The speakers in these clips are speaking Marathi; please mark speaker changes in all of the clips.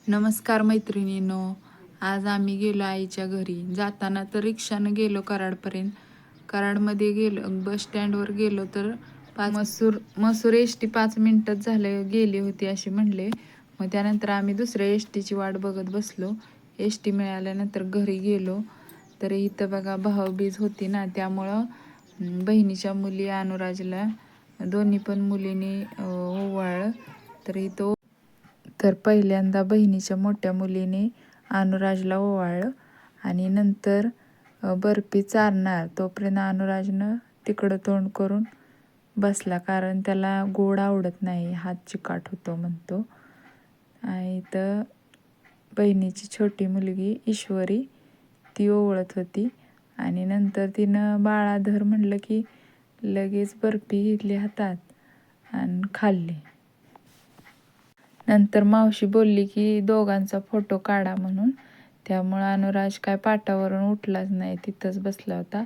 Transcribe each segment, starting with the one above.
Speaker 1: नमस्कार मैत्रिणींनो. आज आम्ही गेलो आईच्या घरी. जाताना तर रिक्षानं गेलो कराडपर्यंत. कराडमध्ये गेलो, बस स्टँडवर गेलो तर मसूर एस टी 5 मिनिटात झालं गेली होती अशी म्हणले. मग त्यानंतर आम्ही दुसऱ्या एस टीची वाट बघत बसलो. एस टी मिळाल्यानंतर घरी गेलो. तर इथं बघा भाऊबीज होती ना, त्यामुळं बहिणीच्या मुली अनुराजला दोन्ही पण मुलींनी ओवाळलं. तर पहिल्यांदा बहिणीच्या मोठ्या मुलीने अनुराजला ओवाळलं आणि नंतर बर्फी चारणार तोपर्यंत अनुराजनं तिकडं तोंड करून बसला, कारण त्याला गोड आवडत नाही, हात चिकाट होतो म्हणतो. आणि तर बहिणीची छोटी मुलगी ईश्वरी ती ओवळत होती आणि नंतर तिनं बाळाधर म्हणलं की लगेच बर्फी घेतली हातात आणि खाल्ली. नंतर मावशी बोलली की दोघांचा फोटो काढा म्हणून. त्यामुळं अनुराज काय पाटावरून उठलाच नाही, तिथंच बसला होता.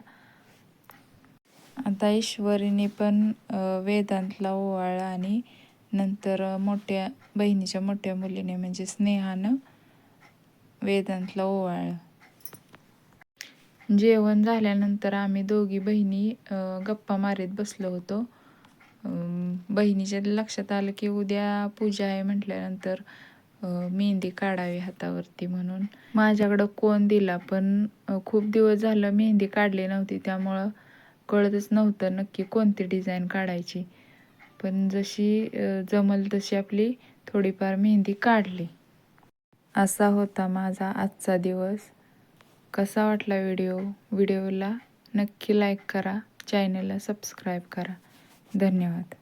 Speaker 1: आता ईश्वरीने पण वेदांतला ओवाळला आणि नंतर बहिणीच्या मोठ्या मुलीने म्हणजे स्नेहानं वेदांतला ओवाळलं. जेवण झाल्यानंतर आम्ही दोघी बहिणी गप्पा मारीत बसलो होतो. बहिणीच्या लक्षात आलं की उद्या पूजा आहे म्हटल्यानंतर मेहंदी काढावी हातावरती म्हणून माझ्याकडं कोण दिला, पण खूप दिवस झालं मेहंदी काढली नव्हती, त्यामुळं कळतच नव्हतं नक्की कोणती डिझाईन काढायची. पण जशी जमल तशी आपली थोडीफार मेहंदी काढली. असा होता माझा आजचा दिवस. कसा वाटला व्हिडिओला नक्की लाईक करा, चॅनलला सबस्क्राईब करा. धन्यवाद.